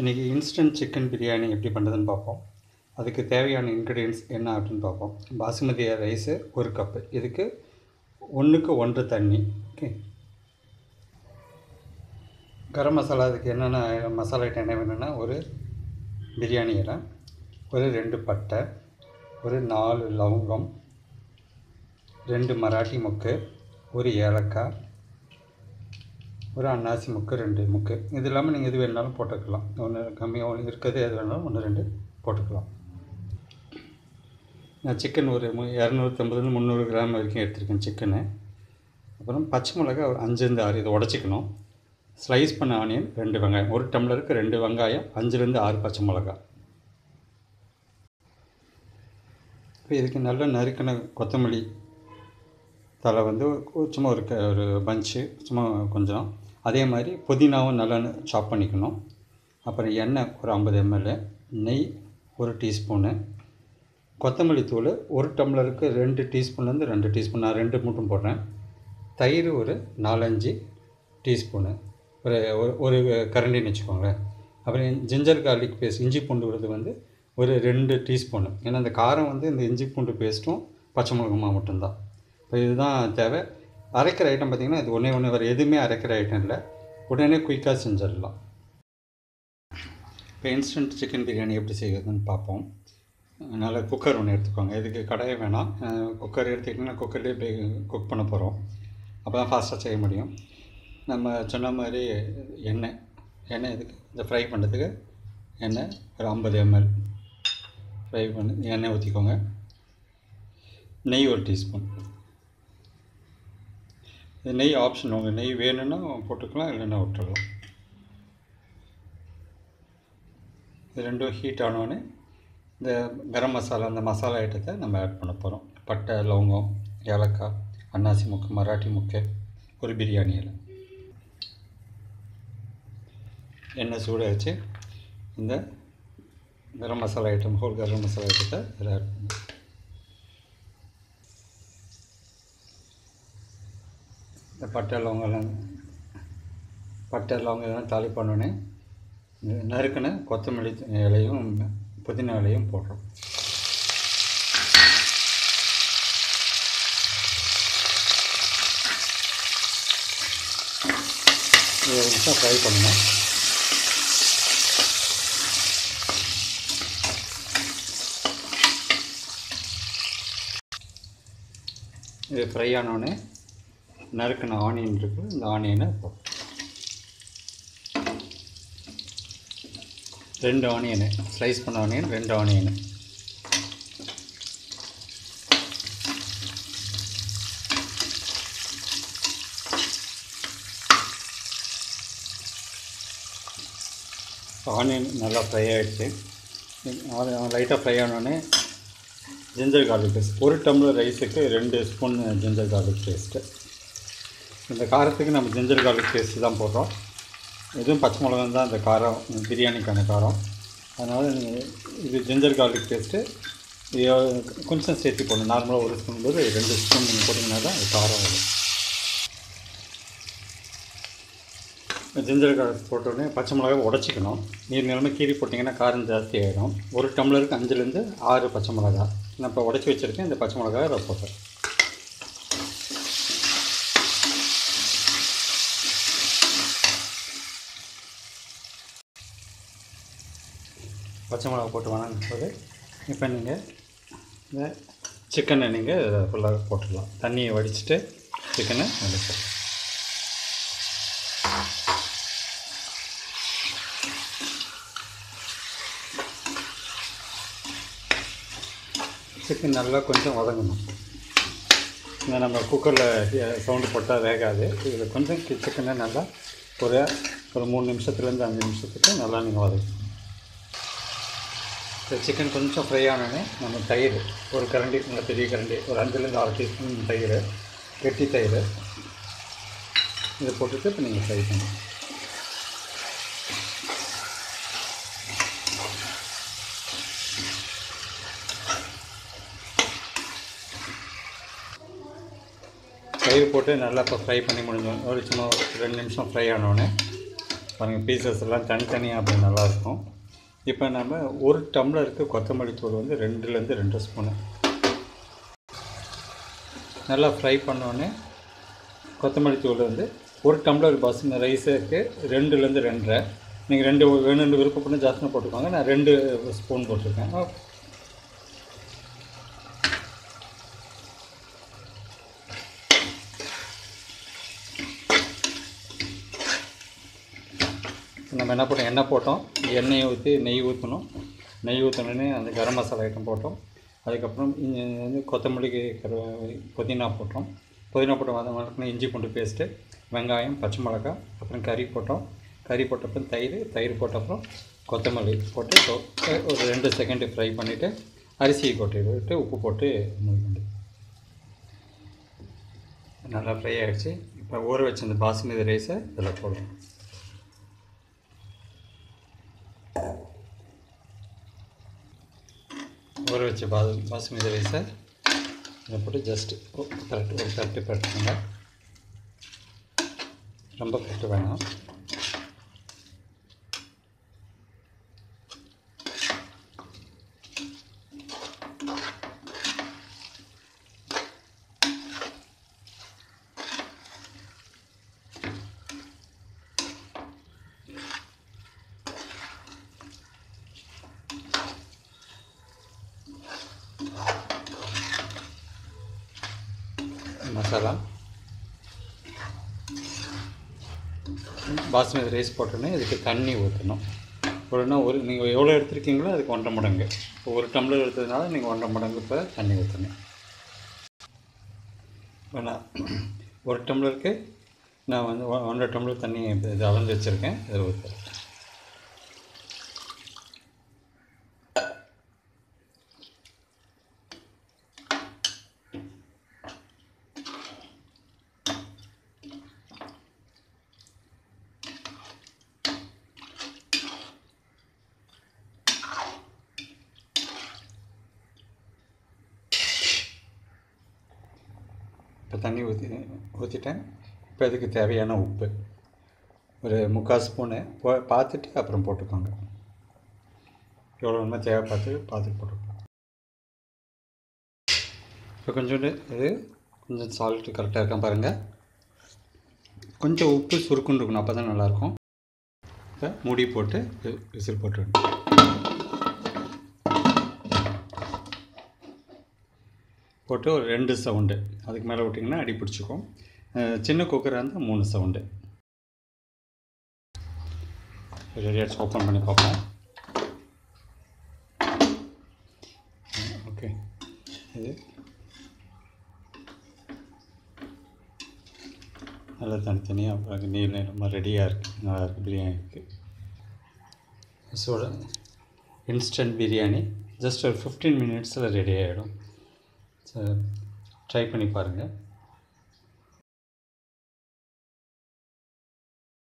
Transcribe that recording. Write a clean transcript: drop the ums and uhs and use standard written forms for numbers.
இன்றைக்கி instant chicken biryani எப்படி பண்ணுறதுன்னு பார்ப்போம். அதுக்கு தேவையான இன்க்ரீடியன்ட்ஸ் என்ன அப்படின்னு பார்ப்போம். பாசுமதி ரைஸு 1 கப்பு, இதுக்கு 1க்கு 1 தண்ணி. ஓகே. கரம் மசாலா, அதுக்கு என்னென்ன மசாலா ஐட்டம் என்ன வேணும்னா, ஒரு பிரியாணி இலை, ஒரு 2 பட்டை, ஒரு 4 லவங்கம், 2 மராட்டி மொக்கு, ஒரு ஏலக்காய், ஒரு அன்னாசி முக்கு, 2 முக்கு. இது இல்லாமல் நீங்கள் எது வேணாலும் போட்டுக்கலாம். ஒன்று கம்மியாக இருக்கிறது எது வேணாலும் 1 2 போட்டுக்கலாம். நான் சிக்கன் ஒரு 250 300 கிராம் வரைக்கும் எடுத்துருக்கேன் சிக்கனு. அப்புறம் பச்சை மிளகா ஒரு 5 6 இதை உடச்சிக்கணும். ஸ்லைஸ் பண்ண ஆனியன் 2 வெங்காயம், 1 டம்ளருக்கு 2 வெங்காயம், 5 6 பச்சை மிளகா. இப்போ இதுக்கு நல்லா நறுக்கின கொத்தமல்லி தலை வந்து சும்மா ஒரு பஞ்சு, சும்மா கொஞ்சம். அதே மாதிரி புதினாவும் நல்லா சாப் பண்ணிக்கணும். அப்புறம் எண்ணெய் ஒரு 50 ml, நெய் 1 டீஸ்பூனு, கொத்தமல்லி தூள் 1 டம்ளருக்கு 2 டீஸ்பூன்லேருந்து 2 டீஸ்பூன், நான் 2 மட்டும் போடுறேன். தயிர் ஒரு 4-5 டீஸ்பூனு, ஒரு கரண்டின்னு வச்சுக்கோங்களேன். அப்புறம் ஜிஞ்சர் கார்லிக் பேஸ்ட், இஞ்சி பூண்டு விழுது வந்து ஒரு 2 டீஸ்பூனு. ஏன்னா அந்த காரம் வந்து இந்த இஞ்சி பூண்டு பேஸ்ட்டும் பச்சை மிளகாய் மட்டும்தான். இப்போ இதுதான் தேவை. அரைக்கிற ஐட்டம் பார்த்திங்கன்னா இது ஒன்று வேறு எதுவுமே அரைக்கிற ஐட்டம் இல்லை, உடனே குயிக்காக செஞ்சிடலாம். இப்போ இன்ஸ்டன்ட் சிக்கன் பிரியாணி எப்படி செய்கிறதுன்னு பார்ப்போம். அதனால் குக்கர் ஒன்று எடுத்துக்கோங்க. இதுக்கு கடாயை வேணாம், குக்கர் எடுத்துக்கிட்டிங்கன்னா குக்கர்லேயே குக் பண்ண போகிறோம். அப்போ தான் ஃபாஸ்ட்டாக செய்ய முடியும். நம்ம சொன்ன மாதிரி எண்ணெய் இதுக்கு இந்த ஃப்ரை பண்ணுறதுக்கு எண்ணெய் ஒரு 50 ml ஃப்ரை பண்ணி எண்ணெய் ஊற்றிக்கோங்க. நெய் 1 டீஸ்பூன். இது நெய் ஆப்ஷன், உங்கள் நெய் வேணும்னா போட்டுக்கலாம், இல்லைன்னா விட்டுடலாம். இது ரெண்டும் ஹீட் ஆனோடனே இந்த கரம் மசாலா, அந்த மசாலா ஐட்டத்தை நம்ம ஆட் பண்ண போகிறோம். பட்டை, லவங்கம், ஏலக்காய், அன்னாசி முக்கு, மராட்டி முக்கு, ஒரு பிரியாணி இலை. எண்ணெய் சூட வச்சு இந்த கரம் மசாலா ஐட்டம், ஹோல் கரம் மசாலா ஐட்டத்தை இதில் ஆட் பண்ணுவோம். இந்த பட்டை லவங்கம் இதெல்லாம் தாளி பண்ணோடனே நறுக்குன்னு கொத்தமல்லி இலையும் புதினா இலையும் போடுறோம். இது 1 நிமிஷம் ஃப்ரை பண்ணணும். இது ஃப்ரை ஆனோடனே நறுக்கின ஆனியன் இருக்குது, இந்த ஆனியனை போட்டோம். 2 ஆனியனு, ஸ்லைஸ் பண்ண ஆனியன் 2 ஆனியனு. ஆனியன் நல்லா ஃப்ரை ஆகிடுச்சு. லைட்டாக ஃப்ரை ஆனோடனே ஜிஞ்சர் கார்லிக் பேஸ்ட், 1 டம்ளர் ரைஸுக்கு 2 ஸ்பூன் ஜிஞ்சர் கார்லிக் பேஸ்ட்டு. இந்த காரத்துக்கு நம்ம ஜிஞ்சர் கார்லிக் பேஸ்ட்டு தான் போடுறோம். இதுவும் பச்சை மிளகாய் தான் இந்த காரம், பிரியாணிக்கான காரம். அதனால் இது ஜிஞ்சர் கார்லிக் பேஸ்ட்டு கொஞ்சம் சேர்த்து போடணும். நார்மலாக 1 ஸ்பூன் போது 2 ஸ்பூன் நீங்கள் போட்டிங்கன்னா தான் அது காரம் வரும். ஜிஞ்சர் கார்லிக் போட்டோடனே பச்சை மிளகாய் உடச்சிக்கணும். நீளமாக கீறி போட்டிங்கன்னா காரம் ஜாஸ்தி ஆகிடும். 1 டம்ளருக்கு 5 6 பச்சை மிளகாய் நான் இப்போ உடச்சி வச்சுருக்கேன். இந்த பச்சை மிளகாய் அதை போட்டேன். பச்சை மிளகா போட்டு வணங்கும் போது இப்போ நீங்கள் இந்த சிக்கனை நீங்கள் ஃபுல்லாக போட்டுடலாம். தண்ணியை வடிச்சிட்டு சிக்கனை வடிச்சிடலாம். சிக்கன் நல்லா கொஞ்சம் வதங்கணும். இந்த நம்ம குக்கரில் சவுண்டு போட்டால் வேகாது. இதில் கொஞ்சம் சிக்கனை நல்லா ஒரு 3 நிமிஷத்துலேருந்து 5 நிமிஷத்துக்கு நல்லா நீங்கள் வதக்கணும். இந்த சிக்கன் கொஞ்சம் ஃப்ரை ஆனோடனே நம்ம தயிர் ஒரு கரண்டி, நல்ல பெரிய கரண்டி, ஒரு 5 6 டீஸ்பூன் தயிர், கெட்டி தயிர், இதை போட்டுட்டு இப்போ நீங்கள் ஃப்ரை பண்ணணும். தயிர் போட்டு நல்லா இப்போ ஃப்ரை பண்ணி முடிஞ்சோம். ஒரு சும்மா 2 நிமிஷம் ஃப்ரை ஆனோடனே பாருங்கள் பீசஸ் எல்லாம் தனித்தனியாக அப்படி நல்லாயிருக்கும். இப்போ நம்ம 1 டம்ளருக்கு கொத்தமல்லி தூள் வந்து 2லேருந்து 2 ஸ்பூனு நல்லா ஃப்ரை பண்ணோடனே கொத்தமல்லி தூள் வந்து 1 டம்ளர் பாஸ்மதி ரைஸுக்கு 2லேருந்து 2.5. நீங்கள் 2 வேணும்னு விருப்பப்பட்டு ஜாஸ்தியாக போட்டுக்கோங்க. நான் 2 ஸ்பூன் போட்டிருக்கேன். நம்ம என்ன பண்ணோம், எண்ணெய் போட்டோம், எண்ணெயை ஊற்றி நெய் ஊற்றணும். நெய் ஊற்றினோடனே அந்த கரம் மசாலா ஐட்டம் போட்டோம். அதுக்கப்புறம் வந்து கொத்தமல்லி புதினா போட்டோம். புதினா போட்டு வதங்கின இஞ்சி பூண்டு பேஸ்ட்டு, வெங்காயம், பச்சை மிளகாய், அப்புறம் கறி போட்டோம். கறி போட்டப்புறம் தயிர் போட்டப்புறம் கொத்தமல்லி போட்டு ஒரு 2 செகண்டு ஃப்ரை பண்ணிவிட்டு அரிசியை கொட்டிட்டு உப்பு போட்டு மூடிக்கொண்டு நல்லா ஃப்ரை ஆகிடுச்சு. இப்போ ஊற வச்ச அந்த பாசுமதி ரைஸை இதில் போடணும். ஊற வச்ச பாசுமதி ரைஸை இதை போட்டு ஜஸ்ட்டு ஒரு தட்டு பரட்டுங்க. ரொம்ப பரட்டு வேணாம். மசாலா பாஸ்மதி ரைஸ் போட்டோன்னே இதுக்கு தண்ணி ஊற்றணும். நீங்கள் எவ்வளோ எடுத்துருக்கீங்களோ அதுக்கு 1.5 மடங்கு. இப்போ 1 டம்ளர் எடுத்ததுனால நீங்கள் 1.5 மடங்கு இப்போ தண்ணி ஊற்றணும். இப்போ நான் 1 டம்ளருக்கு நான் வந்து 1.5 டம்ளர் தண்ணி இது அளந்து வச்சுருக்கேன். இதை ஊற்றுறேன். இப்போ தண்ணி ஊற்றிட்டேன். இப்போ இதுக்கு தேவையான உப்பு ஒரு 3/4 ஸ்பூனு பார்த்துட்டு அப்புறம் போட்டுக்கோங்க. எவ்வளோ வேணுமோ தேவை பார்த்துட்டு போட்டுக்கோங்க. இப்போ கொஞ்சோண்டு கொஞ்சம் சால்ட்டு கரெக்டாக இருக்கான் பாருங்கள். கொஞ்சம் உப்பு சுருக்குன்னு இருக்கணும், அப்போ தான் நல்லாயிருக்கும். இப்போ மூடி போட்டு விசில் போட்டுருங்க. போட்டு ஒரு 2 சவுண்டு, அதுக்கு மேலே விட்டிங்கன்னா அடி பிடிச்சிக்கும். சின்ன குக்கராக இருந்தால் 3 சவுண்டு. ரெடியாகிடுச்சு. ஓப்பன் பண்ணி பார்ப்போம். ஓகே, இது நல்லா தனித்தனியாக அப்புறம் நீளமாக ரெடியாக இருக்குது. நல்லா இருக்குது. பிரியாணி இருக்குது. இன்ஸ்டன்ட் பிரியாணி ஜஸ்ட் ஒரு 15 மினிட்ஸில் ரெடி ஆகிடும். ட்ரை பண்ணி பாருங்கள்.